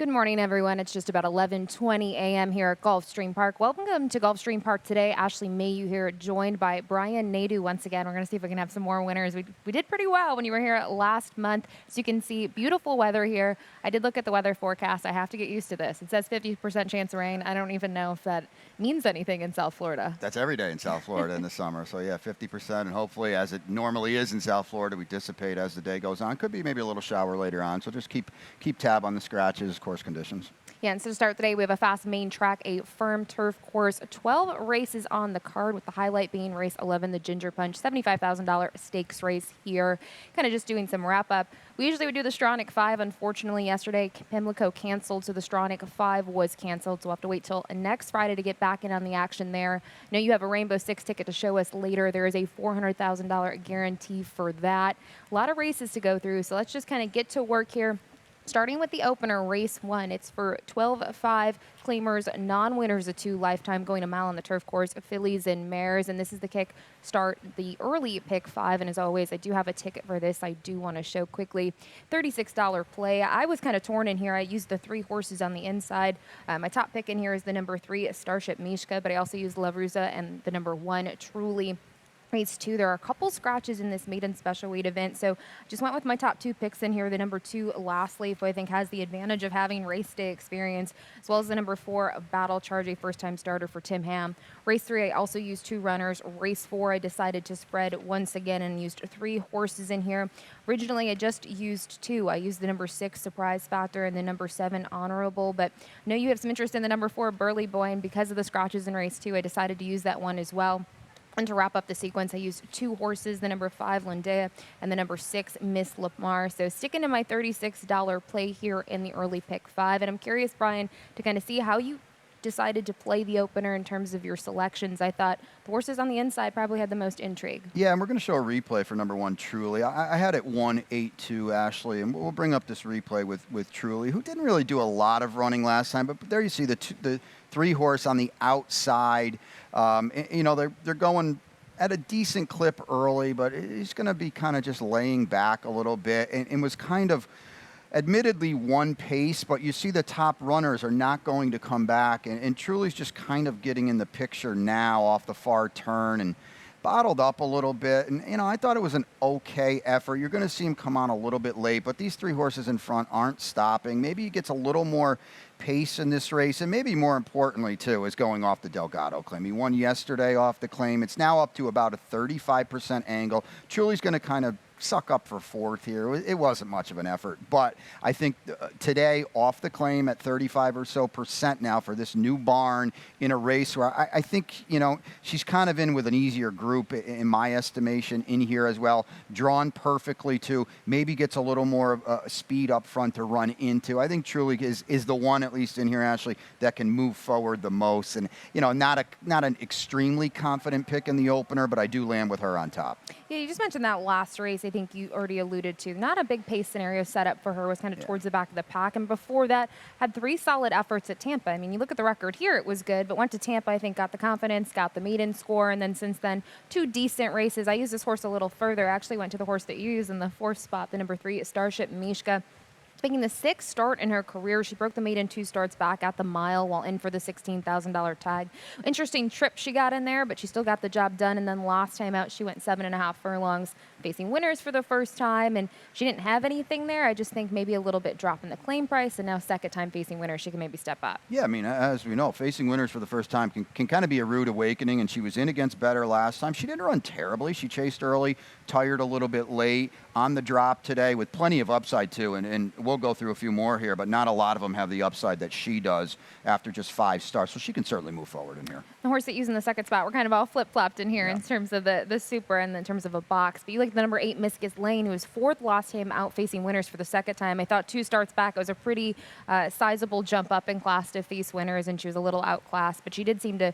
Good morning, everyone. It's just about 11:20 a.m. here at Gulfstream Park. Welcome to Gulfstream Park today. Ashley Mayu here, joined by Brian Nadu once again. We're going to see if we can have some more winners. We did pretty well when you were here last month. As you can see, beautiful weather here. I did look at the weather forecast. I have to get used to this. It says 50% chance of rain. I don't even know if that means anything in South Florida. That's every day in South Florida in the summer. So yeah, 50%, and hopefully, as it normally is in South Florida, we dissipate as the day goes on. Could be maybe a little shower later on. So just keep tab on the scratches, course conditions. Yeah, and so to start today, we have a fast main track, a firm turf course, 12 races on the card, with the highlight being race 11, the Ginger Punch, $75,000 stakes race here. Kind of just doing some wrap-up. We usually would do the Stronach 5. Unfortunately, yesterday, Pimlico canceled, so the Stronach 5 was canceled, so we'll have to wait till next Friday to get back in on the action there. I know you have a Rainbow Six ticket to show us later. There is a $400,000 guarantee for that. A lot of races to go through, so let's just kind of get to work here. Starting with the opener, race 1. It's for 12-5 claimers, non-winners of 2 lifetime, going a mile on the turf course, fillies and mares. And this is the kick start, the early pick 5. And as always, I do have a ticket for this I do want to show quickly. $36 play. I was kind of torn in here. I used the 3 horses on the inside. My top pick in here is the number 3, Starship Mishka, but I also used La Rusa and the number 1, Truly. Race 2, there are a couple scratches in this maiden special weight event, so just went with my top 2 picks in here. The number 2, Last Leaf, who I think has the advantage of having race day experience, as well as the number 4, Battle Charge, a first-time starter for Tim Ham. Race 3, I also used 2 runners. Race 4, I decided to spread once again and used 3 horses in here. Originally, I just used 2. I used the number 6, Surprise Factor, and the number 7, Honorable, but I know you have some interest in the number 4, Burly Boy, and because of the scratches in race 2, I decided to use that one as well. And to wrap up the sequence, I used 2 horses, the number 5, Lindea, and the number 6, Miss Lamar. So sticking to my $36 play here in the early pick 5. And I'm curious, Brian, to kind of see how you decided to play the opener in terms of your selections. I thought the horses on the inside probably had the most intrigue. Yeah, and we're going to show a replay for number 1, Truly. I had it 1-8-2, Ashley, and we'll bring up this replay with Truly, who didn't really do a lot of running last time, but there you see the 3 horse on the outside. You know, they're going at a decent clip early, but he's going to be kind of just laying back a little bit, and was kind of admittedly one pace, but you see the top runners are not going to come back, and Truly's just kind of getting in the picture now off the far turn and bottled up a little bit. And, you know, I thought it was an okay effort. You're going to see him come on a little bit late, but these 3 horses in front aren't stopping. Maybe he gets a little more pace in this race, and maybe more importantly, too, is going off the Delgado claim. He won yesterday off the claim. It's now up to about a 35% angle. Truly's going to kind of suck up for 4th here. It wasn't much of an effort, but I think today off the claim at 35 or so % now for this new barn in a race where I think, you know, she's kind of in with an easier group in my estimation in here as well. Drawn perfectly too. Maybe gets a little more speed up front to run into. I think Truly is the one, at least in here, Ashley, that can move forward the most. And, you know, not an extremely confident pick in the opener, but I do land with her on top. Yeah, you just mentioned that last race. I think you already alluded to. Not a big pace scenario set up for her. Was kind of towards the back of the pack. And before that, had 3 solid efforts at Tampa. I mean, you look at the record here, it was good, but went to Tampa, I think, got the confidence, got the maiden score, and then since then, 2 decent races. I used this horse a little further. I actually went to the horse that you used in the 4th spot, the number 3, Starship Mishka. Making the 6th start in her career. She broke the maiden 2 starts back at the mile while in for the $16,000 tag. Interesting trip she got in there, but she still got the job done. And then last time out, she went 7.5 furlongs, facing winners for the first time. And she didn't have anything there. I just think maybe a little bit drop in the claim price. And now second time facing winners, she can maybe step up. Yeah, I mean, as we know, facing winners for the first time can kind of be a rude awakening. And she was in against better last time. She didn't run terribly. She chased early, tired a little bit late on the drop today with plenty of upside too. And we'll go through a few more here, but not a lot of them have the upside that she does after just 5 starts. So she can certainly move forward in here. The horse that used in the 2nd spot, we're kind of all flip-flopped in here in terms of the super and in terms of a box. But you look at the number 8, Miscus Lane, who was 4th last time out facing winners for the 2nd time. I thought 2 starts back, it was a pretty sizable jump up in class to face winners, and she was a little outclassed, but she did seem to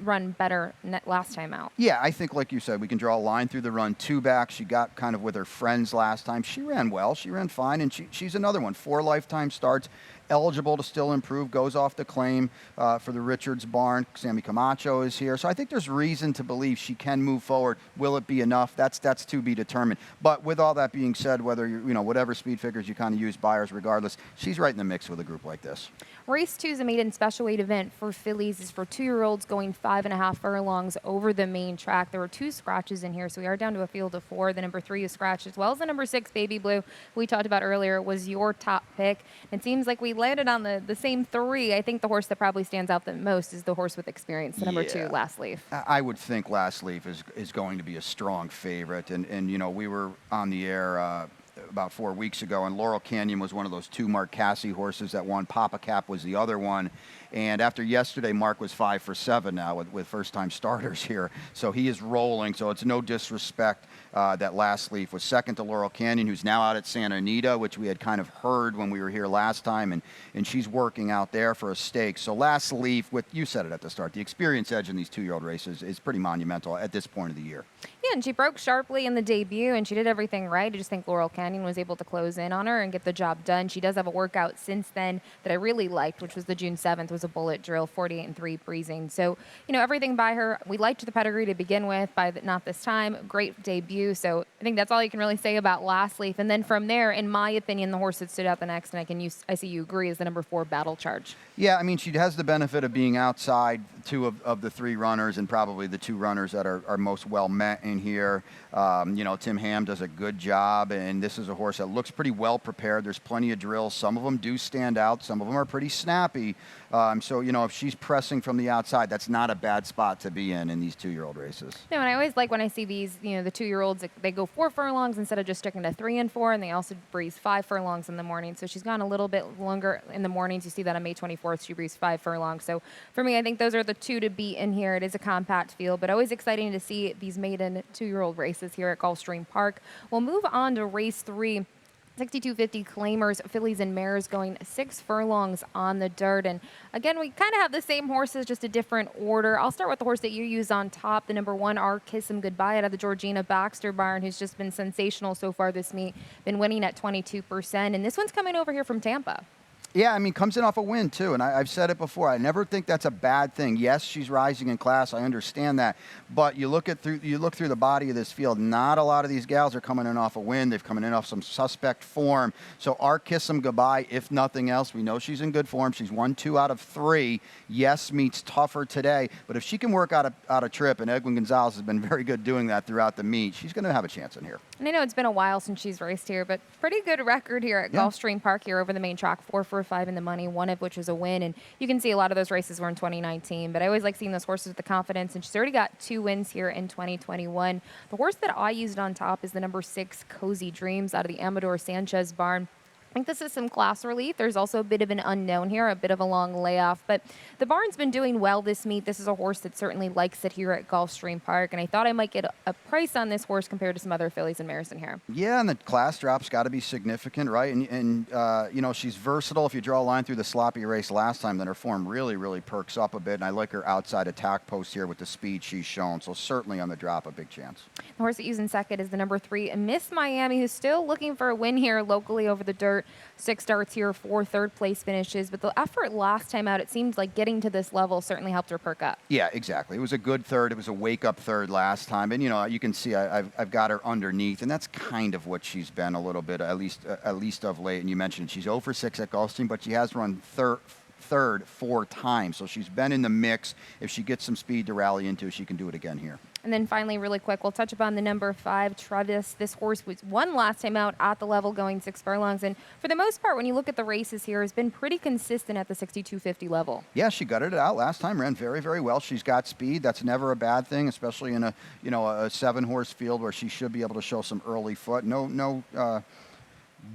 run better last time out. Yeah, I think, like you said, we can draw a line through the run. 2 back. She got kind of with her friends last time. She ran well. She ran fine, and she's another one. 4 lifetime starts. eligible to still improve, goes off the claim for the Richards barn. Sammy Camacho is here. So I think there's reason to believe she can move forward. Will it be enough? That's to be determined. But with all that being said, whether whatever speed figures you kind of use, buyers regardless, she's right in the mix with a group like this. Race 2 is a maiden special weight event for fillies. Is for 2-year-olds going 5.5 furlongs over the main track. There were 2 scratches in here, so we are down to a field of 4. The number 3 is scratched, as well as the number 6, Baby Blue, we talked about earlier, was your top pick. It seems like we landed on the same 3. I think the horse that probably stands out the most is the horse with experience, the number 2, Last Leaf. I would think Last Leaf is going to be a strong favorite. And we were on the air about 4 weeks ago, and Laurel Canyon was one of those 2 Mark Casse horses that won. Papa Cap was the other one. And after yesterday, Mark was 5 for 7 now with first-time starters here. So he is rolling. So it's no disrespect that Last Leaf was second to Laurel Canyon, who's now out at Santa Anita, which we had kind of heard when we were here last time. And she's working out there for a stake. So Last Leaf, you said it at the start, the experience edge in these 2-year-old races is pretty monumental at this point of the year. Yeah, and she broke sharply in the debut, and she did everything right. I just think Laurel Canyon was able to close in on her and get the job done. She does have a workout since then that I really liked, which was the June 7th, was a bullet drill, 48-3 breezing. So, everything by her. We liked the pedigree to begin with, not this time. Great debut. So I think that's all you can really say about Last Leaf. And then from there, in my opinion, the horse that stood out the next, and I see you agree, is the number 4, Battle Charge. Yeah, I mean, she has the benefit of being outside 2 of the 3 runners, and probably the 2 runners that are most well met in here. Tim Ham does a good job, and this is a horse that looks pretty well prepared. There's plenty of drills. Some of them do stand out. Some of them are pretty snappy. So if she's pressing from the outside, that's not a bad spot to be in these 2-year-old races. No, and I always like when I see these, the 2-year-olds, they go 4 furlongs instead of just sticking to 3 and 4, and they also breeze 5 furlongs in the morning. So she's gone a little bit longer in the mornings. You see that on May 24th, she breezed 5 furlongs. So for me, I think those are the 2 to beat in here. It is a compact field, but always exciting to see these maiden 2-year-old races here at Gulfstream Park. We'll move on to race 3. 6250 claimers, fillies and mares going 6 furlongs on the dirt. And again, we kind of have the same horses, just a different order. I'll start with the horse that you use on top, the number 1, Our Kiss 'Em Goodbye, out of the Georgina Baxter barn, who's just been sensational so far this meet, been winning at 22%. And this one's coming over here from Tampa. Yeah, I mean, comes in off a win, too. And I've said it before. I never think that's a bad thing. Yes, she's rising in class. I understand that. But you look through the body of this field, not a lot of these gals are coming in off a win. They've coming in off some suspect form. So our Kiss 'Em Goodbye, if nothing else, we know she's in good form. She's won 2 out of 3. Yes, meets tougher today. But if she can work out a trip, and Edwin Gonzalez has been very good doing that throughout the meet, she's going to have a chance in here. And I know it's been a while since she's raced here, but pretty good record here at Gulfstream Park here over the main track, 4 for 5 in the money, 1 of which was a win. And you can see a lot of those races were in 2019, but I always like seeing those horses with the confidence, and she's already got 2 wins here in 2021. The horse that I used on top is the number 6, Cozy Dreams, out of the Amador Sanchez barn. I think this is some class relief. There's also a bit of an unknown here, a bit of a long layoff. But the barn's been doing well this meet. This is a horse that certainly likes it here at Gulfstream Park. And I thought I might get a price on this horse compared to some other fillies and mares in here. Yeah, and the class drop's got to be significant, right? And she's versatile. If you draw a line through the sloppy race last time, then her form really, really perks up a bit. And I like her outside attack post here with the speed she's shown. So certainly on the drop, a big chance. The horse that you use in second is the number 3, Miss Miami, who's still looking for a win here locally over the dirt. 6 starts here, 4 third-place finishes. But the effort last time out, it seems like getting to this level certainly helped her perk up. Yeah, exactly. It was a good third. It was a wake-up third last time. And, you can see I've got her underneath. And that's kind of what she's been a little bit, at least of late. And you mentioned she's 0 for 6 at Gulfstream, but she has run third 4 times. So she's been in the mix. If she gets some speed to rally into, she can do it again here. And then finally, really quick, we'll touch upon the number 5, Travis. This horse was won last time out at the level going 6 furlongs. And for the most part, when you look at the races here, has been pretty consistent at the 6250 level. Yeah, she gutted it out last time, ran very, very well. She's got speed. That's never a bad thing, especially in a 7-horse field where she should be able to show some early foot. No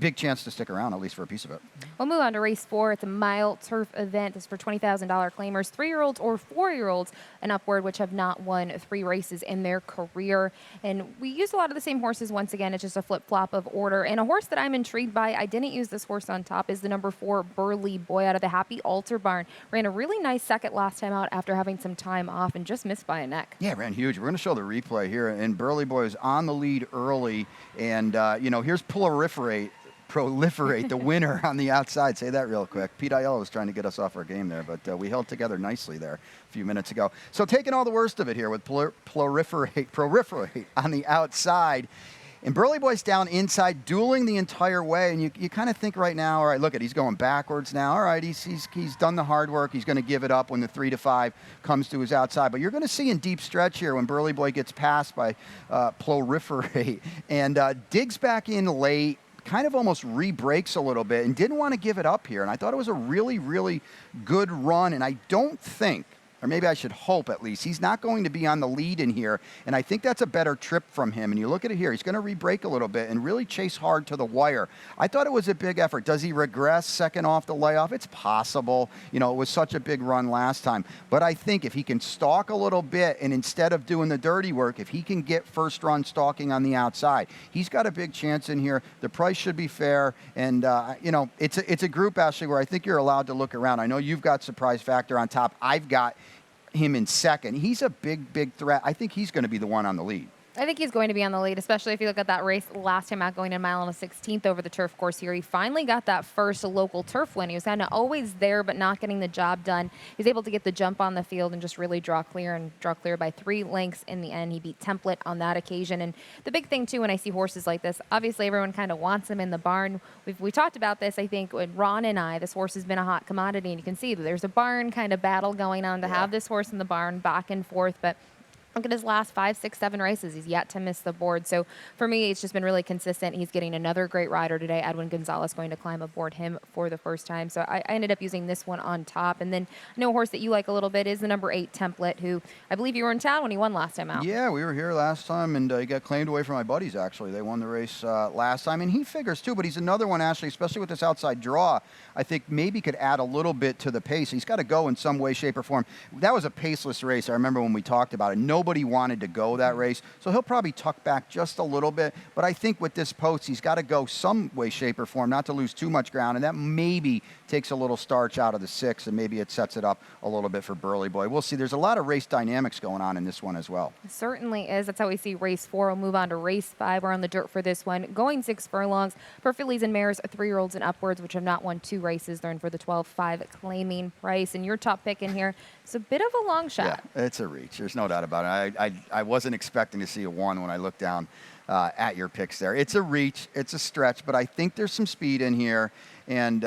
big chance to stick around, at least for a piece of it. We'll move on to race 4. It's a mile turf event. It's for $20,000 claimers, 3-year-olds or 4-year-olds and upward, which have not won 3 races in their career. And we use a lot of the same horses. Once again, it's just a flip-flop of order. And a horse that I'm intrigued by, I didn't use this horse on top, is the number 4, Burly Boy, out of the Happy Altar barn. Ran a really nice second last time out after having some time off and just missed by a neck. Yeah, ran huge. We're going to show the replay here. And Burly Boy is on the lead early. And, here's Proliferate. Proliferate, the winner on the outside. Say that real quick. Pete Aiello was trying to get us off our game there, but we held together nicely there a few minutes ago. So taking all the worst of it here with proliferate on the outside. And Burley Boy's down inside, dueling the entire way. And you kind of think right now, all right, look at, he's going backwards now. All right, he's done the hard work. He's going to give it up when the 3 to 5 comes to his outside. But you're going to see in deep stretch here when Burley Boy gets passed by Proliferate and digs back in late, kind of almost re-breaks a little bit and didn't want to give it up here. And I thought it was a really, really good run. And I don't think, or maybe I should hope at least, he's not going to be on the lead in here. And I think that's a better trip from him. And you look at it here, he's going to re-break a little bit and really chase hard to the wire. I thought it was a big effort. Does he regress second off the layoff? It's possible. You know, it was such a big run last time. But I think if he can stalk a little bit and instead of doing the dirty work, if he can get first run stalking on the outside, he's got a big chance in here. The price should be fair. And, you know, it's a group, Ashley, where I think you're allowed to look around. I know you've got surprise factor on top. I've got him in second. He's a big, big threat. I think he's going to be the one on the lead. I think he's going to be on the lead, especially if you look at that race last time out, going a mile and a 16th over the turf course here. He finally got that first local turf win. He was kind of always there, but not getting the job done. He was able to get the jump on the field and just really draw clear by 3 lengths in the end. He beat Template on that occasion. And the big thing, too, when I see horses like this, obviously everyone kind of wants him in the barn. We talked about this, I think, with Ron and I. This horse has been a hot commodity, and you can see that there's a barn kind of battle going on to have this horse in the barn back and forth. But look at his last 5, 6, 7 races. He's yet to miss the board. So for me, it's just been really consistent. He's getting another great rider today. Edwin Gonzalez going to climb aboard him for the first time. So I ended up using this one on top. And then I know a horse that you like a little bit is the number 8 Template, who I believe you were in town when he won last time out. Yeah, we were here last time, and he got claimed away from my buddies, actually. They won the race last time, and he figures, too. But he's another one, Ashley, especially with this outside draw, I think maybe could add a little bit to the pace. He's got to go in some way, shape, or form. That was a paceless race. I remember when we talked about it. Nobody wanted to go that race, so he'll probably tuck back just a little bit. But I think with this post, he's got to go some way, shape, or form, not to lose too much ground, and that maybe takes a little starch out of the 6, and maybe it sets it up a little bit for Burley Boy. We'll see. There's a lot of race dynamics going on in this one as well. It certainly is. That's how we see race 4. We'll move on to race 5. We're on the dirt for this one. Going 6 furlongs for fillies and mares, 3-year-olds and upwards, which have not won 2 races. They're in for the 12.5 claiming price. And your top pick in here, it's a bit of a long shot. Yeah, it's a reach. There's no doubt about it. I wasn't expecting to see a 1 when I looked down at your picks there. It's a reach. It's a stretch, but I think there's some speed in here. And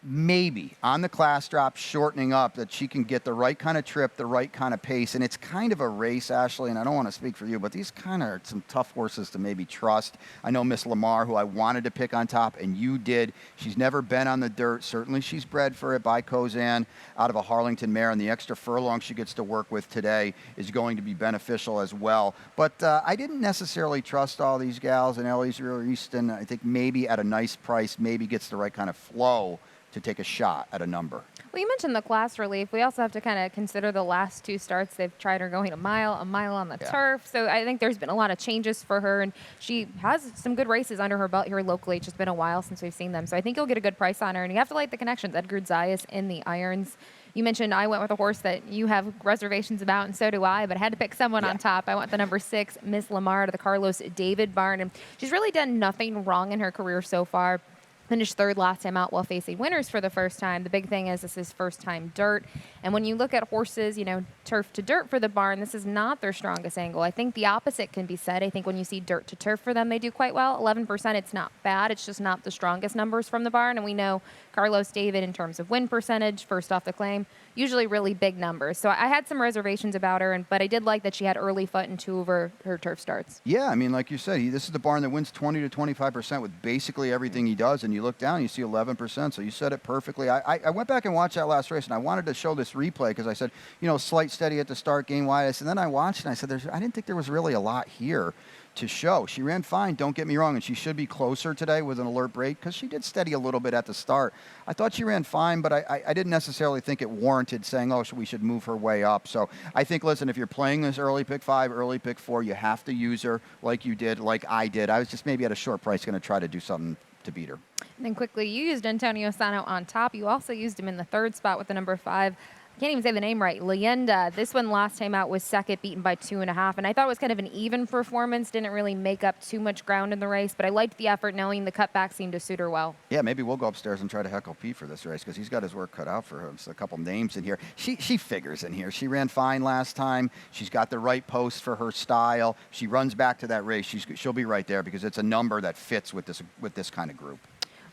maybe on the class drop, shortening up, that she can get the right kind of trip, the right kind of pace. And it's kind of a race, Ashley, and I don't want to speak for you, but these kind of are some tough horses to maybe trust. I know Miss Lamar, who I wanted to pick on top, and you did. She's never been on the dirt. Certainly she's bred for it by Kozan out of a Harlington mare, and the extra furlong she gets to work with today is going to be beneficial as well. But I didn't necessarily trust all these gals, and Ellie's Easton, I think maybe at a nice price, maybe gets the right kind of flow to take a shot at a number. Well, you mentioned the class relief. We also have to kind of consider the last 2 starts. They've tried her going a mile on the turf. So I think there's been a lot of changes for her, and she has some good races under her belt here locally. It's just been a while since we've seen them. So I think you'll get a good price on her, and you have to like the connections. Edgar Zayas in the irons. You mentioned I went with a horse that you have reservations about, and so do I, but I had to pick someone on top. I went the number 6, Miss Lamar, to the Carlos David barn, and she's really done nothing wrong in her career so far. Finished 3rd last time out while facing winners for the first time. The big thing is this is first time dirt. And when you look at horses, you know, turf to dirt for the barn, this is not their strongest angle. I think the opposite can be said. I think when you see dirt to turf for them, they do quite well. 11%, it's not bad. It's just not the strongest numbers from the barn. And we know Carlos David, in terms of win percentage, first off the claim, usually really big numbers. So I had some reservations about her, but I did like that she had early foot in 2 of her turf starts. Yeah, I mean, like you said, this is the barn that wins 20 to 25% with basically everything he does, and you look down, you see 11%, so you said it perfectly. I went back and watched that last race, and I wanted to show this replay because I said, you know, slight steady at the start, gain wide, and then I watched it, and I said, I didn't think there was really a lot here to show. She ran fine, don't get me wrong, and she should be closer today with an alert break because she did steady a little bit at the start. I thought she ran fine, but I didn't necessarily think it warranted saying, oh, we should move her way up. So I think, listen, if you're playing this early pick 5, early pick 4, you have to use her like you did, like I did. I was just maybe at a short price going to try to do something to beat her. And then quickly, you used Antonio Sano on top. You also used him in the 3rd spot with the number 5. Can't even say the name right. Leyenda. This one last time out was second, beaten by 2.5. And I thought it was kind of an even performance. Didn't really make up too much ground in the race, but I liked the effort knowing the cutback seemed to suit her well. Yeah, maybe we'll go upstairs and try to heckle Pete for this race because he's got his work cut out for him. So a couple names in here. She figures in here. She ran fine last time. She's got the right post for her style. She runs back to that race. She'll be right there because it's a number that fits with this kind of group.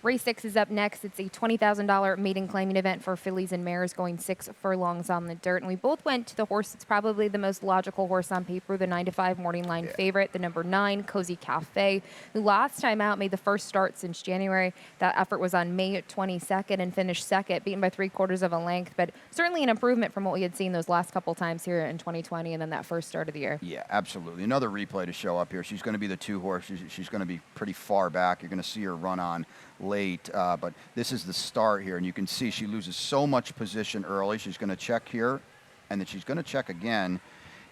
Race 6 is up next. It's a $20,000 maiden claiming event for fillies and mares going 6 furlongs on the dirt. And we both went to the horse that's probably the most logical horse on paper, the 9-5 morning line favorite, the number 9, Cozy Cafe, who last time out made the first start since January. That effort was on May 22nd and finished second, beaten by 3/4 of a length, but certainly an improvement from what we had seen those last couple times here in 2020 and then that first start of the year. Yeah, absolutely. Another replay to show up here. She's going to be the 2 horse. She's going to be pretty far back. You're going to see her run on late, but this is the start here, and you can see she loses so much position early. She's going to check here, and then she's going to check again,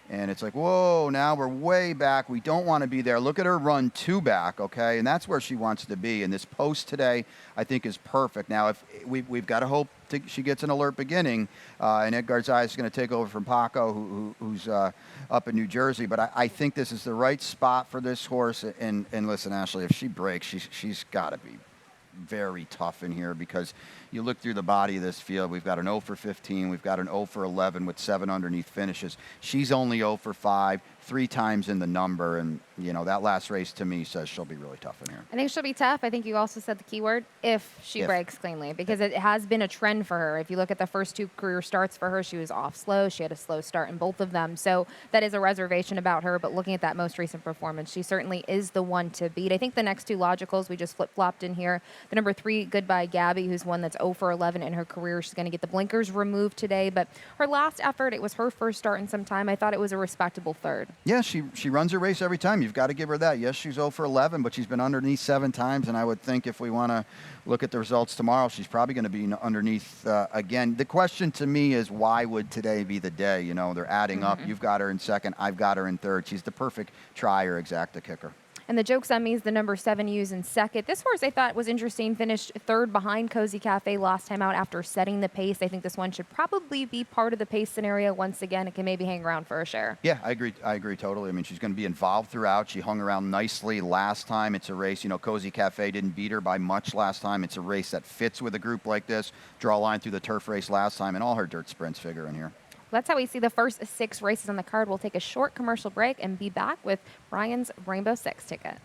and it's like, whoa, now we're way back. We don't want to be there. Look at her run 2 back, okay, and that's where she wants to be, and this post today, I think, is perfect. Now, if we've got to hope she gets an alert beginning, and Ed Garzai is going to take over from Paco, who's up in New Jersey, but I think this is the right spot for this horse, and listen, Ashley, if she breaks, she's got to be very tough in here because you look through the body of this field. We've got an 0 for 15. We've got an 0 for 11 with 7 underneath finishes. She's only 0 for 5, 3 times in the number. And, you know, that last race to me says she'll be really tough in here. I think she'll be tough. I think you also said the key word, if she breaks cleanly, because it has been a trend for her. If you look at the first 2 career starts for her, she was off slow. She had a slow start in both of them. So that is a reservation about her. But looking at that most recent performance, she certainly is the one to beat. I think the next 2 logicals we just flip-flopped in here. The number 3, Goodbye Gabby, who's one that's 0 for 11 in her career. She's going to get the blinkers removed today. But her last effort, it was her first start in some time. I thought it was a respectable third. Yeah, she runs her race every time. You've got to give her that. Yes, she's 0 for 11, but she's been underneath 7 times, and I would think if we want to look at the results tomorrow, she's probably going to be underneath again. The question to me is, why would today be the day? You know, they're adding up. You've got her in second. I've got her in third. She's the perfect try or exacta kicker. And the joke's on me is the number 7 used in second. This horse I thought was interesting. Finished third behind Cozy Cafe last time out after setting the pace. I think this one should probably be part of the pace scenario once again. It can maybe hang around for a share. Yeah, I agree totally. I mean, she's going to be involved throughout. She hung around nicely last time. It's a race, you know, Cozy Cafe didn't beat her by much last time. It's a race that fits with a group like this. Draw a line through the turf race last time, and all her dirt sprints figure in here. That's how we see the first 6 races on the card. We'll take a short commercial break and be back with Brian's Rainbow 6 ticket.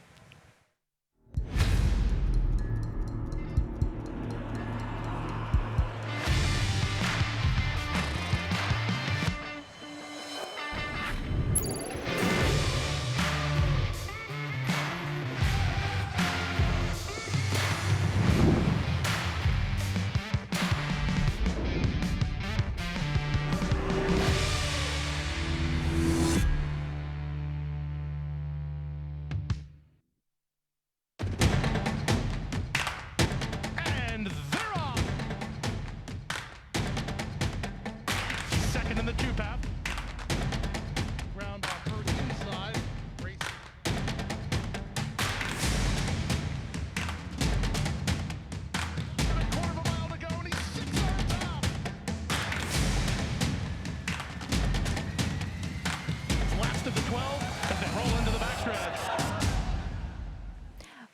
In the 2 path. Ground on first inside. Race. And a 1/4 of a mile to go, and he's 6 on top. Last of the 12 as they roll into the backstretch.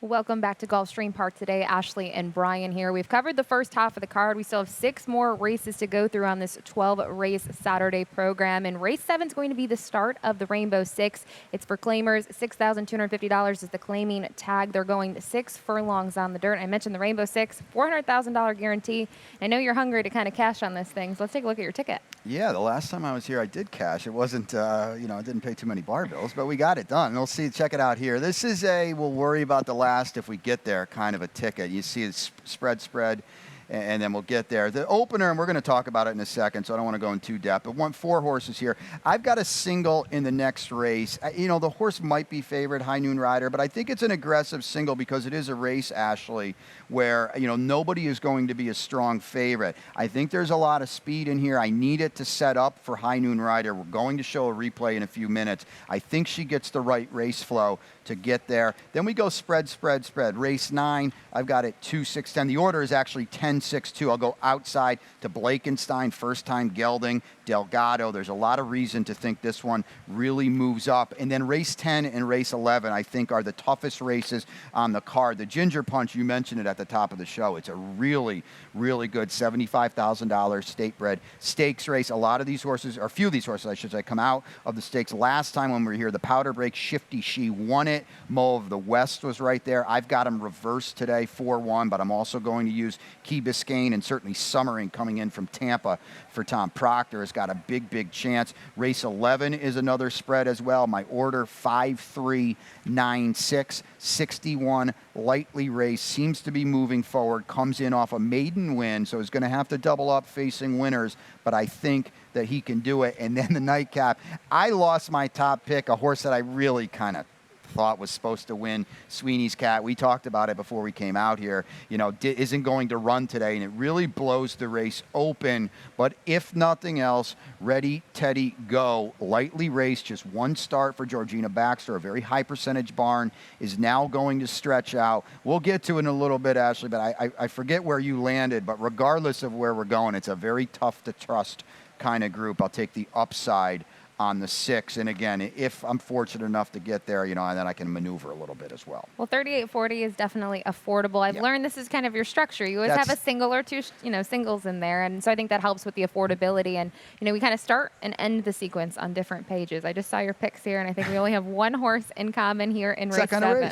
Welcome back to Gulfstream Park today. Ashley and Brian here. We've covered the first half of the card. We still have 6 more races to go through on this 12-race Saturday program. And race 7 is going to be the start of the Rainbow 6. It's for claimers. $6,250 is the claiming tag. They're going 6 furlongs on the dirt. I mentioned the Rainbow 6, $400,000 guarantee. I know you're hungry to kind of cash on this thing, so let's take a look at your ticket. Yeah, the last time I was here, I did cash. It wasn't, you know, I didn't pay too many bar bills, but we got it done. We'll see. Check it out here. This is a we'll worry about the last if we get there kind of a ticket. You see it's spread, and then we'll get there. The opener, and we're going to talk about it in a second, so I don't want to go in too depth, but 4 horses here. I've got a single in the next race. You know, the horse might be favored, High Noon Rider, but I think it's an aggressive single because it is a race, Ashley, where, you know, nobody is going to be a strong favorite. I think there's a lot of speed in here. I need it to set up for High Noon Rider. We're going to show a replay in a few minutes. I think she gets the right race flow. to get there. Then we go spread, spread, spread. Race 9, I've got it 2, 6, 10. The order is actually 10, 6, 2. I'll go outside to Blakenstein, first time gelding, Delgado. There's a lot of reason to think this one really moves up. And then race 10 and race 11, I think, are the toughest races on the card. The Ginger Punch, you mentioned it at the top of the show. It's a really, really good $75,000 state bred stakes race. A lot of these horses, or a few of these horses, I should say, come out of the stakes. Last time when we were here, the Powder Break Shifty She won it. Mo of the West was right there. I've got him reversed today, 4-1, but I'm also going to use Key Biscayne and certainly Summering coming in from Tampa for Tom Proctor has got a big, big chance. Race 11 is another spread as well. My order, 5-3, 9-6, 61, lightly raced, seems to be moving forward, comes in off a maiden win, so he's going to have to double up facing winners, but I think that he can do it. And then the nightcap, I lost my top pick, a horse that I really kind of thought was supposed to win, Sweeney's Cat. We talked about it before we came out here. You know, isn't going to run today, and it really blows the race open. But if nothing else, ready, Teddy, go. Lightly raced, just one start for Georgina Baxter. A very high percentage barn is now going to stretch out. We'll get to it in a little bit, Ashley, but I forget where you landed. But regardless of where we're going, it's a very tough to trust kind of group. I'll take the upside on the 6. And again, if I'm fortunate enough to get there, you know, and then I can maneuver a little bit as well. Well, 3840 is definitely affordable. I've learned this is kind of your structure. You always have a single or two, singles in there. And so I think that helps with the affordability. And, we kind of start and end the sequence on different pages. I just saw your picks here, and I think we only have one horse in common here in race 7.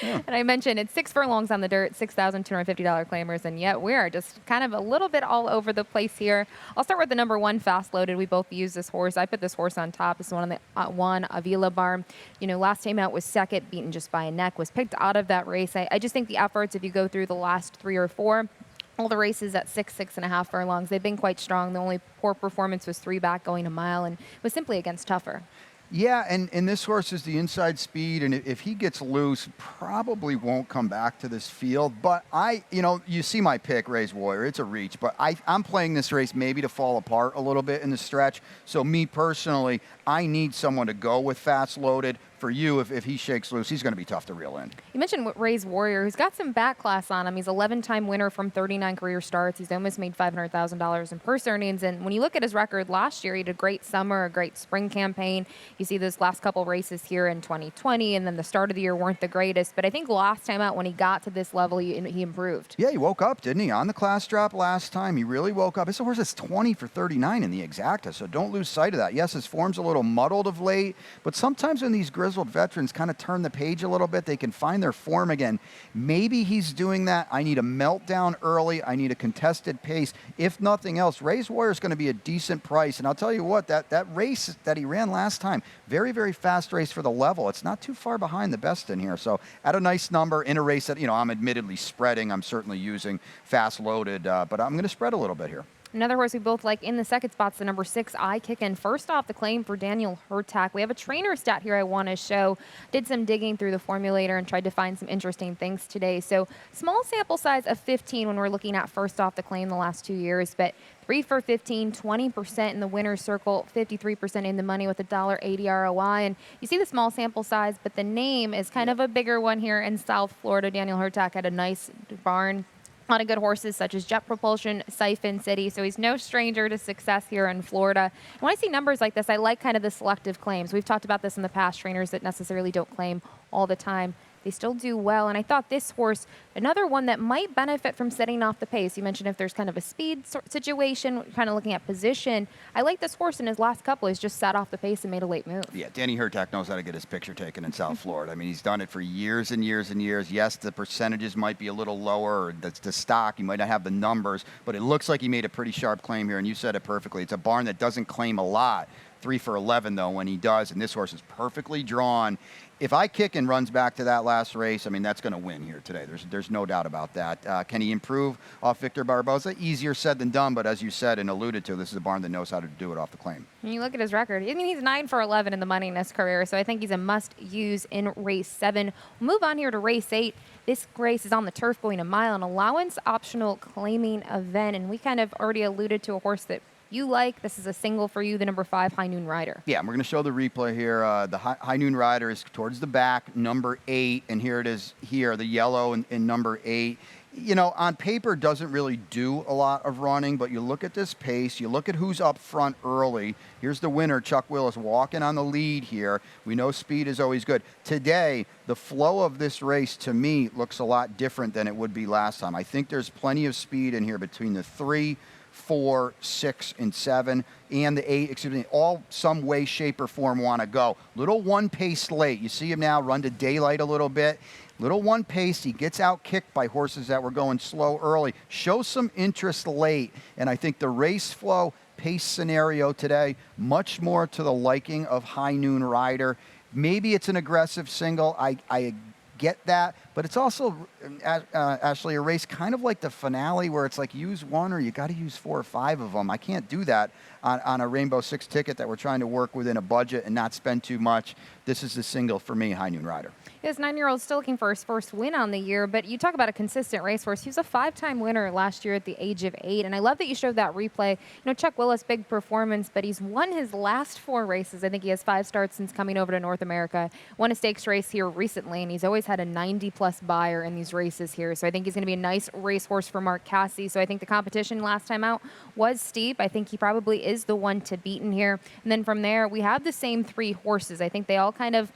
Yeah. And I mentioned it's 6 furlongs on the dirt, $6,250 claimers, and yet we are just kind of a little bit all over the place here. I'll start with the number 1, Fast Loaded. We both use this horse. I put this horse on top. This is one on the Avila barn. Last time out was second, beaten just by a neck, was picked out of that race. I just think the efforts, if you go through the last 3 or 4, all the races at 6, 6.5 furlongs, they've been quite strong. The only poor performance was 3 back going a mile, and was simply against tougher. Yeah, and this horse is the inside speed, and if he gets loose, probably won't come back to this field. But you see my pick, Raise Warrior. It's a reach, but I'm playing this race maybe to fall apart a little bit in the stretch. So me personally, I need someone to go with Fast Loaded. For you, if he shakes loose, he's going to be tough to reel in. You mentioned Ray's Warrior, who's got some back class on him. He's 11-time winner from 39 career starts. He's almost made $500,000 in purse earnings. And when you look at his record last year, he had a great summer, a great spring campaign. You see those last couple races here in 2020, and then the start of the year weren't the greatest. But I think last time out, when he got to this level, he improved. Yeah, he woke up, didn't he? On the class drop last time, he really woke up. It's a horse that's 20 for 39 in the exacta, so don't lose sight of that. Yes, his form's a little muddled of late, but sometimes when these grizzled veterans kind of turn the page a little bit, they can find their form again. Maybe he's doing that. I need a meltdown early. I need a contested pace. If nothing else, Ray's Warrior is going to be a decent price. And I'll tell you what, that race that he ran last time, very, very fast race for the level. It's not too far behind the best in here. So at a nice number in a race that, I'm admittedly spreading. I'm certainly using Fast Loaded, but I'm going to spread a little bit here. Another horse we both like in the second spot's the number 6, I Kickin'. First off, the claim for Daniel Hurtak. We have a trainer stat here I want to show. Did some digging through the formulator and tried to find some interesting things today. So small sample size of 15 when we're looking at first off the claim the last 2 years, but 3 for 15, 20% in the winner's circle, 53% in the money with a $1.80 ROI. And you see the small sample size, but the name is kind of a bigger one here in South Florida. Daniel Hurtak had a nice barn. A lot of good horses such as Jet Propulsion, Siphon City, so he's no stranger to success here in Florida. And when I see numbers like this, I like kind of the selective claims. We've talked about this in the past, trainers that necessarily don't claim all the time. They still do well, and I thought this horse, another one that might benefit from setting off the pace. You mentioned if there's kind of a speed situation, kind of looking at position. I like this horse in his last couple. He's just sat off the pace and made a late move. Yeah, Danny Hurtak knows how to get his picture taken in South Florida. I mean, he's done it for years and years and years. Yes, the percentages might be a little lower, or that's the stock. He might not have the numbers, but it looks like he made a pretty sharp claim here, and you said it perfectly. It's a barn that doesn't claim a lot. 3 for 11, though, when he does, and this horse is perfectly drawn. If I kick and runs back to that last race, I mean, that's going to win here today. There's no doubt about that. Can he improve off Victor Barboza? Easier said than done, but as you said and alluded to, this is a barn that knows how to do it off the claim. When you look at his record, I mean, he's 9 for 11 in the money in his career, so I think he's a must-use in race 7. We'll move on here to race 8. This race is on the turf going a mile, an allowance optional claiming event, and we kind of already alluded to a horse that you like. This is a single for you, the number 5, High Noon Rider. Yeah, and we're going to show the replay here. The High Noon Rider is towards the back, number 8, and here it is here, the yellow in number 8. You know, on paper, doesn't really do a lot of running, but you look at this pace, you look at who's up front early. Here's the winner, Chuck Willis, walking on the lead here. We know speed is always good. Today, the flow of this race, to me, looks a lot different than it would be last time. I think there's plenty of speed in here between the 3, 4, 6, and 7, and the 8, excuse me, all some way, shape, or form want to go. Little one pace late. You see him now run to daylight a little bit. Little one pace, he gets out kicked by horses that were going slow early. Shows some interest late, and I think the race flow pace scenario today, much more to the liking of High Noon Rider. Maybe it's an aggressive single. I get that, but it's also, Ashley, a race kind of like the finale where it's like use one or you got to use 4 or 5 of them. I can't do that on a Rainbow Six ticket that we're trying to work within a budget and not spend too much. This is the single for me, High Noon Rider. This 9-year-old still looking for his first win on the year, but you talk about a consistent racehorse. He was a 5-time winner last year at the age of 8, and I love that you showed that replay. You know, Chuck Willis, big performance, but he's won his last 4 races. I think he has 5 starts since coming over to North America. Won a stakes race here recently, and he's always had a 90-plus buyer in these races here. So I think he's going to be a nice racehorse for Mark Casse. So I think the competition last time out was steep. I think he probably is the one to beat in here. And then from there, we have the same 3 horses. I think they all kind of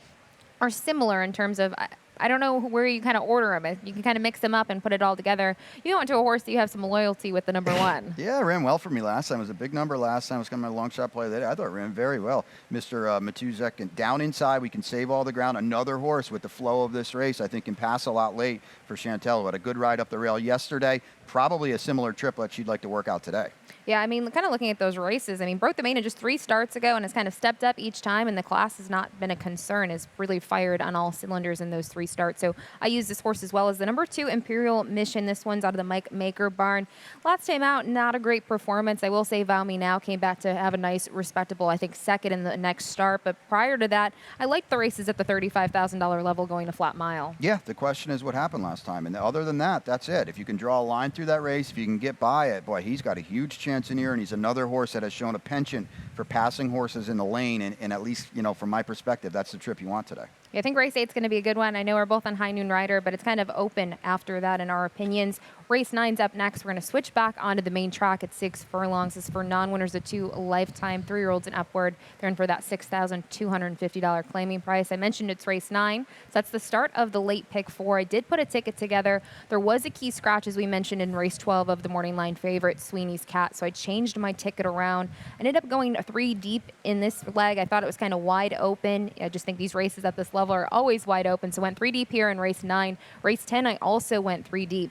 are similar in terms of, I don't know where you kind of order them. You can kind of mix them up and put it all together. You want to a horse that you have some loyalty with the number 1. Yeah, it ran well for me last time. It was a big number last time. It was kind of my long shot play. I thought it ran very well. Mr. Matuzek, and down inside, we can save all the ground. Another horse with the flow of this race, I think, can pass a lot late for Chantel, who had a good ride up the rail yesterday. Probably a similar triplet she'd like to work out today. Yeah, I mean, kind of looking at those races, I mean, broke the main in just 3 starts ago and has kind of stepped up each time, and the class has not been a concern, has really fired on all cylinders in those 3 starts. So I use this horse as well as the number 2, Imperial Mission. This one's out of the Mike Maker barn. Last time out, not a great performance. I will say Vow Me Now came back to have a nice, respectable, I think, second in the next start. But prior to that, I liked the races at the $35,000 level going to flat mile. Yeah, the question is what happened last time. And other than that, that's it. If you can draw a line through that race, if you can get by it, boy, he's got a huge chance in here, and he's another horse that has shown a penchant for passing horses in the lane, and at least, you know, from my perspective, that's the trip you want today. Yeah, I think race 8's going to be a good one. I know we're both on High Noon Rider, but it's kind of open after that in our opinions. Race 9's up next. We're going to switch back onto the main track at 6 furlongs. This is for non-winners of 2 lifetime, 3-year-olds and upward. They're in for that $6,250 claiming price. I mentioned it's race 9, so that's the start of the late pick 4. I did put a ticket together. There was a key scratch, as we mentioned, in race 12 of the morning line favorite, Sweeney's Cat, so I changed my ticket around. I ended up going 3 deep in this leg. I thought it was kind of wide open. I just think these races at this level are always wide open, so went 3 deep here in race 9. Race 10, I also went 3 deep.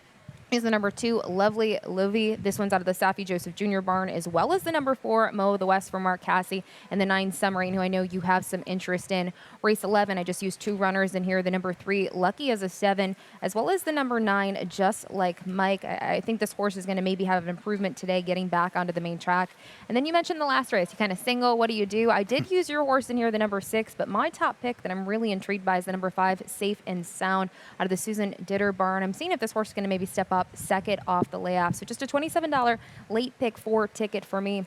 Is the number 2, Lovely Livy. This one's out of the Safi Joseph Jr. barn, as well as the number 4, Mo of the West for Mark Casse, and the 9, Summerine, who I know you have some interest in. Race 11, I just used 2 runners in here. The number 3, Lucky as a 7, as well as the number 9, Just Like Mike. I think this horse is going to maybe have an improvement today, getting back onto the main track. And then you mentioned the last race. You kind of single. What do? I did use your horse in here, the number 6, but my top pick that I'm really intrigued by is the number 5, Safe and Sound, out of the Susan Ditter barn. I'm seeing if this horse is going to maybe step up second off the layoff. So just a $27 late pick 4 ticket for me.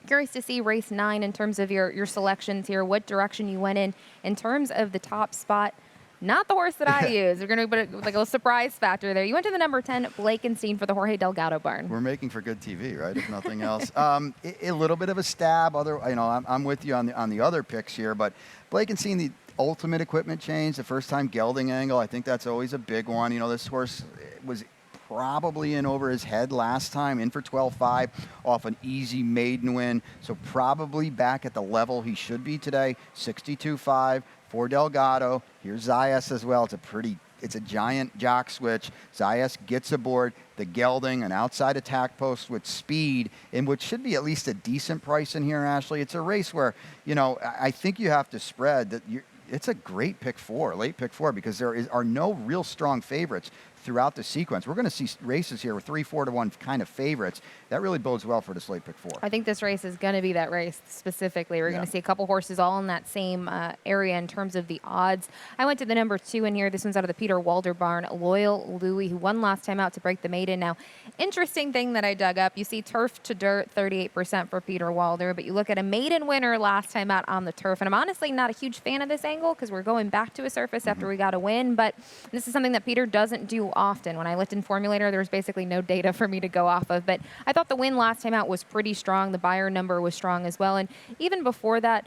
Curious to see race 9 in terms of your selections here, what direction you went in terms of the top spot. Not the horse that I use. We're going to put like a surprise factor there. You went to the number 10, Blakenstein, for the Jorge Delgado barn. We're making for good TV, right? If nothing else. A little bit of a stab. I'm with you on the other picks here, but Blakenstein, the ultimate equipment change, the first time gelding angle, I think that's always a big one. You know, this horse was probably in over his head last time, in for 12.5 off an easy maiden win. So probably back at the level he should be today, 62.5 for Delgado. Here's Zayas as well. It's a giant jock switch. Zayas gets aboard the gelding, an outside attack post with speed, in which should be at least a decent price in here, Ashley. It's a race where, you know, I think you have to spread that. It's a great pick 4, late pick 4, because there are no real strong favorites throughout the sequence. We're going to see races here with 3-4 to 1 kind of favorites. That really bodes well for the slate pick 4. I think this race is going to be that race specifically. We're going to see a couple horses all in that same area in terms of the odds. I went to the number 2 in here. This one's out of the Peter Walder barn, Loyal Louis, who won last time out to break the maiden. Now, interesting thing that I dug up, you see turf to dirt, 38% for Peter Walder, but you look at a maiden winner last time out on the turf, and I'm honestly not a huge fan of this angle because we're going back to a surface after we got a win, but this is something that Peter doesn't do often. When I looked in Formulator, there was basically no data for me to go off of, but I thought the win last time out was pretty strong. The Beyer number was strong as well, and even before that,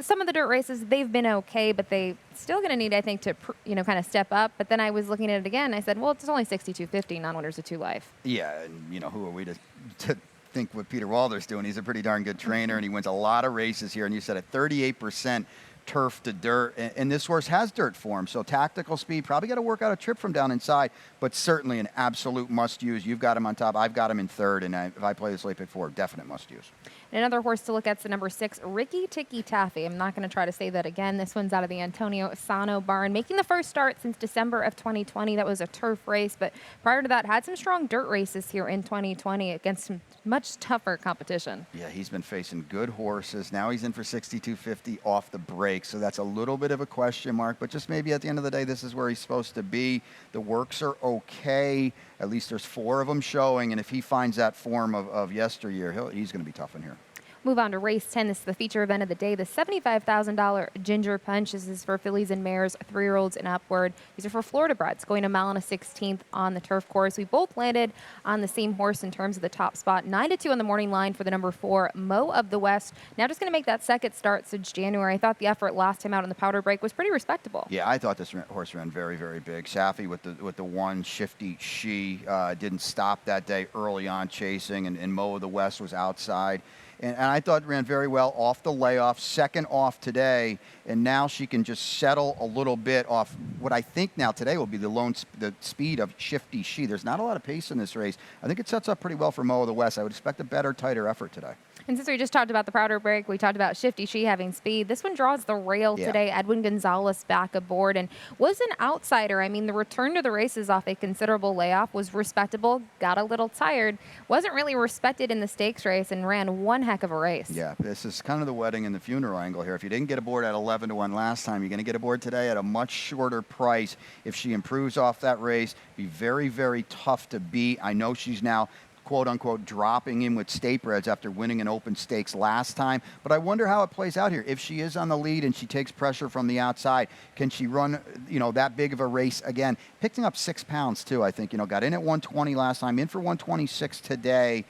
some of the dirt races, they've been okay, but they still going to need, I think, to kind of step up. But then I was looking at it again. I said, well, it's only 62.50 non-winners of 2 life. Yeah, and who are we to think what Peter Walder's doing? He's a pretty darn good trainer, and he wins a lot of races here. And you said at 38% turf to dirt, and this horse has dirt form, so tactical speed, probably got to work out a trip from down inside, but certainly an absolute must-use. You've got him on top. I've got him in third, and if I play this late pick 4, definite must-use. Another horse to look at is the number 6, Ricky Ticky Taffy. I'm not going to try to say that again. This one's out of the Antonio Sano barn, making the first start since December of 2020. That was a turf race, but prior to that, had some strong dirt races here in 2020 against some much tougher competition. Yeah, he's been facing good horses. Now he's in for 62.50 off the break, so that's a little bit of a question mark, but just maybe at the end of the day, this is where he's supposed to be. The works are okay. At least there's 4 of them showing, and if he finds that form of yesteryear, he's going to be tough in here. Move on to race 10. This is the feature event of the day, the $75,000 Ginger Punch. This is for fillies and mares, 3-year-olds and upward. These are for Florida breds, going a mile and a 16th on the turf course. We both landed on the same horse in terms of the top spot. 9-2 on the morning line for the number 4, Mo of the West. Now just going to make that second start since January. I thought the effort last time out on the powder break was pretty respectable. Yeah, I thought this horse ran very, very big. Safi with the one, Shifty She didn't stop that day early on chasing, and Mo of the West was outside. And I thought ran very well off the layoff, second off today, and now she can just settle a little bit off what I think now today will be the speed of Shifty She. There's not a lot of pace in this race. I think it sets up pretty well for Mo of the West. I would expect a better, tighter effort today. And since we just talked about the powder break, we talked about Shifty She having speed. This one draws the rail today. Edwin Gonzalez back aboard and was an outsider. I mean, the return to the races off a considerable layoff was respectable, got a little tired, wasn't really respected in the stakes race, and ran one heck of a race. Yeah, this is kind of the wedding and the funeral angle here. If you didn't get aboard at 11 to 1 last time, you're going to get aboard today at a much shorter price. If she improves off that race, be very, very tough to beat. I know she's now quote-unquote dropping in with state breds after winning an open stakes last time. But I wonder how it plays out here. If she is on the lead and she takes pressure from the outside, can she run, that big of a race again? Picking up 6 pounds, too, I think. Got in at 120 last time, in for 126 today.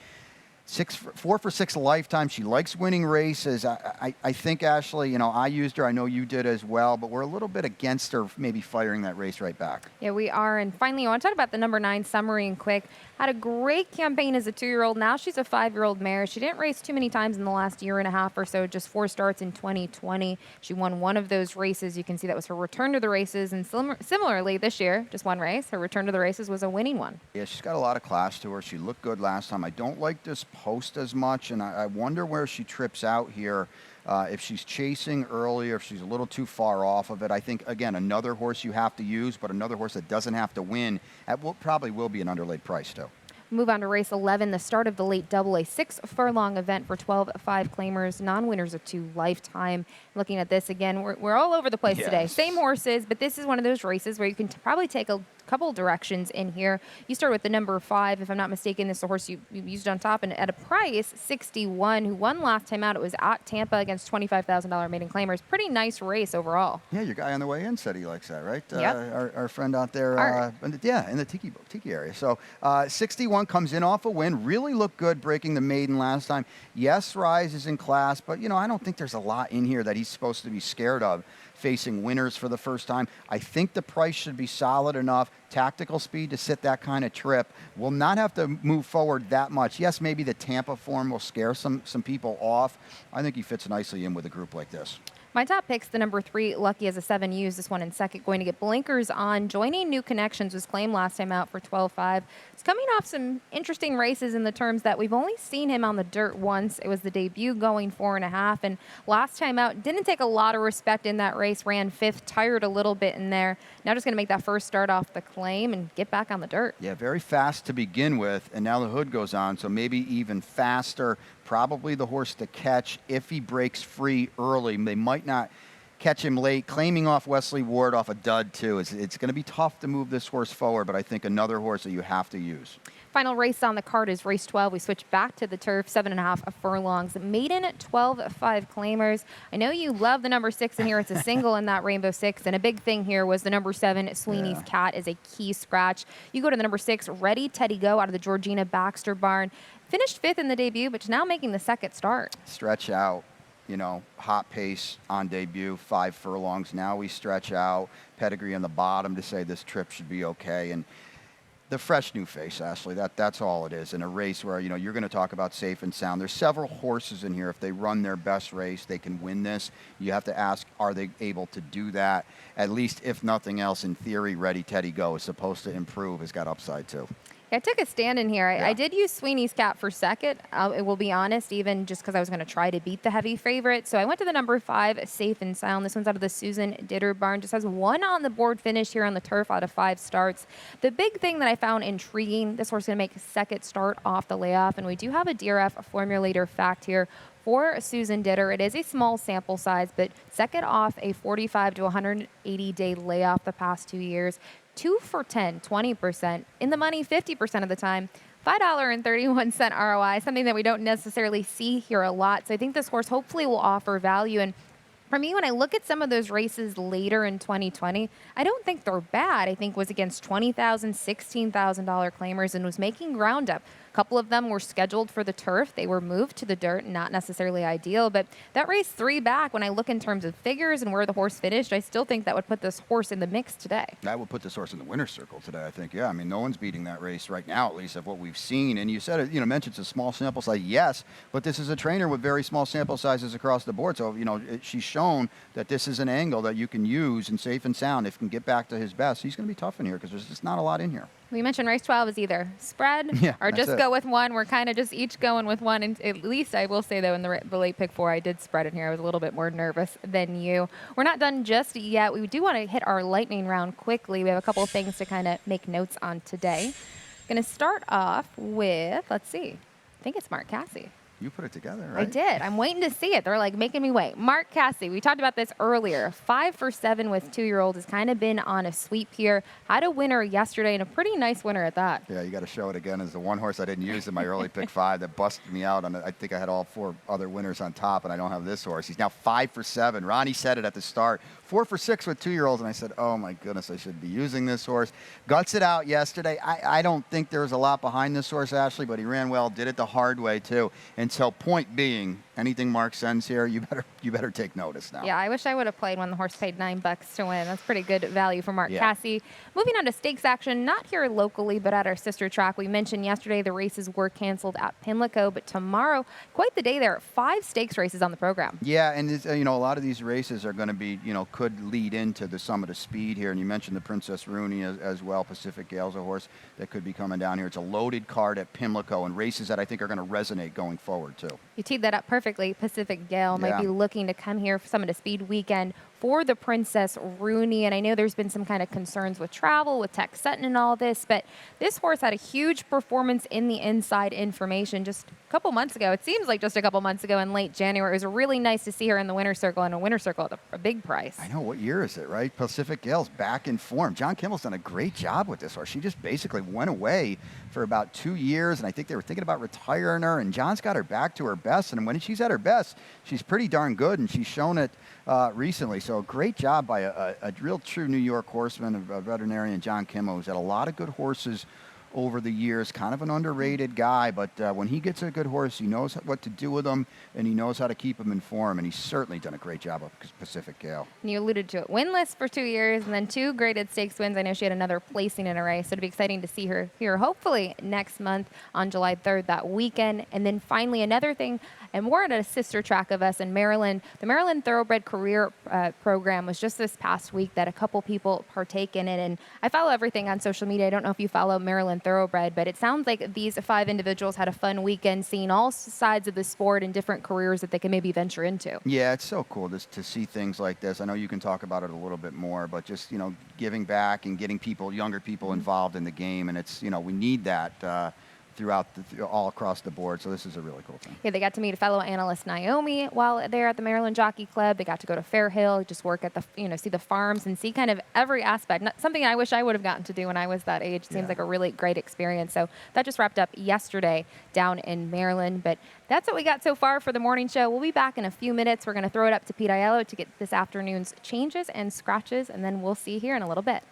4 for 6 a lifetime. She likes winning races. I think, Ashley, I used her. I know you did as well, but we're a little bit against her maybe firing that race right back. Yeah, we are. And finally, I want to talk about the number 9, Submarine Quick. Had a great campaign as a 2-year-old. Now she's a 5-year-old mare. She didn't race too many times in the last year and a half or so, just 4 starts in 2020. She won one of those races. You can see that was her return to the races. And similarly, this year, just one race, her return to the races was a winning one. Yeah, she's got a lot of class to her. She looked good last time. I don't like this post as much, and I wonder where she trips out here. If she's chasing early or if she's a little too far off of it. I think, again, another horse you have to use, but another horse that doesn't have to win at what probably will be an underlaid price, too. Move on to race 11, the start of the late double, a 6-furlong event for 12 5-claimers, non-winners of 2 lifetime. Looking at this again, we're all over the place today. Same horses, but this is one of those races where you can probably take a couple directions in here. You start with the number 5, if I'm not mistaken. This is a horse you used on top, and at a price 61, who won last time out. It was at Tampa against $25,000 maiden claimers. Pretty nice race overall. Yeah, your guy on the way in said he likes that, right? Yep. Our friend out there, in the Tiki area. So 61 comes in off a win. Really looked good breaking the maiden last time. Yes, Rise is in class, but I don't think there's a lot in here that he's supposed to be scared of. Facing winners for the first time. I think the price should be solid enough. Tactical speed to sit that kind of trip. Will not have to move forward that much. Yes, maybe the Tampa form will scare some people off. I think he fits nicely in with a group like this. My top picks, the number 3, Lucky as a 7, used this one in second, going to get blinkers on. Joining New Connections was claimed last time out for 12.5. It's coming off some interesting races in the terms that we've only seen him on the dirt once. It was the debut going 4.5, and last time out didn't take a lot of respect in that race, ran 5th, tired a little bit in there. Now just going to make that first start off the claim and get back on the dirt. Yeah, very fast to begin with, and now the hood goes on, so maybe even faster. Probably the horse to catch if he breaks free early. They might not catch him late. Claiming off Wesley Ward off a dud, too. It's going to be tough to move this horse forward, but I think another horse that you have to use. Final race on the card is race 12. We switch back to the turf, 7.5 furlongs. Maiden 12.5 claimers. I know you love the number 6 in here. It's a single in that Rainbow Six. And a big thing here was the number 7, Sweeney's Cat, is a key scratch. You go to the number 6, Ready Teddy Go, out of the Georgina Baxter barn. Finished 5th in the debut, but now making the second start. Stretch out, hot pace on debut, 5 furlongs. Now we stretch out, pedigree on the bottom to say this trip should be okay. And the fresh new face, Ashley, that's all it is. In a race where, you're going to talk about safe and sound. There's several horses in here. If they run their best race, they can win this. You have to ask, are they able to do that? At least, if nothing else, in theory, Ready Teddy Go is supposed to improve. Has got upside, too. I took a stand in here. I did use Sweeney's Cat for second. I will be honest, even just because I was going to try to beat the heavy favorite. So I went to the number 5, Safe and Sound. This one's out of the Susan Ditter barn. Just has 1 on the board finish here on the turf out of 5 starts. The big thing that I found intriguing, this horse is going to make a second start off the layoff. And we do have a DRF formulator fact here for Susan Ditter. It is a small sample size, but second off a 45 to 180 day layoff the past 2 years. 2 for 10, 20%. In the money 50% of the time. $5.31 ROI, something that we don't necessarily see here a lot. So I think this horse hopefully will offer value. And for me, when I look at some of those races later in 2020, I don't think they're bad. I think was against $20,000, $16,000 claimers and was making ground up. A couple of them were scheduled for the turf. They were moved to the dirt, not necessarily ideal. But that race 3 back, when I look in terms of figures and where the horse finished, I still think that would put this horse in the mix today. That would put this horse in the winner's circle today, I think. Yeah, I mean, no one's beating that race right now, at least of what we've seen. And you said it, mentioned it's a small sample size. Yes, but this is a trainer with very small sample sizes across the board. So, she's shown that this is an angle that you can use and safe and sound. If he can get back to his best, he's going to be tough in here because there's just not a lot in here. We mentioned race 12 is either spread or just go with one. We're kind of just each going with one. And at least I will say, though, in the late pick 4, I did spread in here. I was a little bit more nervous than you. We're not done just yet. We do want to hit our lightning round quickly. We have a couple of things to kind of make notes on today. Going to start off with, let's see, I think it's Mark Cassie. You put it together, right? I did. I'm waiting to see it. They're like making me wait. Mark Cassie, we talked about this earlier. 5 for 7 with 2-year-olds has kind of been on a sweep here. Had a winner yesterday and a pretty nice winner at that. Yeah, you got to show it again. As the one horse I didn't use in my early pick 5 that busted me out. I think I had all 4 other winners on top, and I don't have this horse. He's now 5 for 7. Ronnie said it at the start. 4 for 6 with 2-year-olds, and I said, oh my goodness, I should be using this horse. Guts it out yesterday. I don't think there was a lot behind this horse, Ashley, but he ran well, did it the hard way too. Until point being, anything Mark sends here, you better take notice now. Yeah, I wish I would have played when the horse paid $9 to win. That's pretty good value for Mark Cassie. Moving on to stakes action, not here locally, but at our sister track. We mentioned yesterday the races were canceled at Pimlico, but tomorrow, quite the day there. 5 stakes races on the program. Yeah, and it's, a lot of these races are going to be, could lead into the Summit of Speed here. And you mentioned the Princess Rooney as well. Pacific Gale's a horse that could be coming down here. It's a loaded card at Pimlico and races that I think are going to resonate going forward too. You teed that up perfectly. Pacific Gale might be looking to come here for Summit of Speed weekend for the Princess Rooney. And I know there's been some kind of concerns with travel, with Tech Sutton and all this, but this horse had a huge performance in the Inside Information just a couple months ago. It seems like just a couple months ago in late January. It was really nice to see her in the winner's circle, and a winner's circle at a big price. I know. What year is it, right? Pacific Gale's back in form. John Kimmel's done a great job with this horse. She just basically went away for about 2 years, and I think they were thinking about retiring her, and John's got her back to her best, and when she's at her best, she's pretty darn good, and she's shown it recently. So great job by a real true New York horseman, a veterinarian, John Kimmel, who's had a lot of good horses over the years. Kind of an underrated guy, but when he gets a good horse, he knows what to do with him, and he knows how to keep him in form, and he's certainly done a great job of Pacific Gale. And you alluded to it. Winless for 2 years and then 2 graded stakes wins. I know she had another placing in a race, so it'll be exciting to see her here hopefully next month on July 3rd, that weekend. And then finally, another thing, and we're at a sister track of us in Maryland. The Maryland Thoroughbred Career Program was just this past week that a couple people partake in it. And I follow everything on social media. I don't know if you follow Maryland Thoroughbred, but it sounds like these 5 individuals had a fun weekend seeing all sides of the sport and different careers that they can maybe venture into. Yeah, it's so cool to see things like this. I know you can talk about it a little bit more, but just, giving back and getting younger people involved in the game. And it's, we need that throughout all across the board. So this is a really cool thing. Yeah, they got to meet a fellow analyst, Naomi, while they're at the Maryland Jockey Club. They got to go to Fair Hill, just work at the, see the farms and see kind of every aspect. Something I wish I would have gotten to do when I was that age. Seems like a really great experience. So that just wrapped up yesterday down in Maryland. But that's what we got so far for the morning show. We'll be back in a few minutes. We're going to throw it up to Pete Aiello to get this afternoon's changes and scratches, and then we'll see you here in a little bit.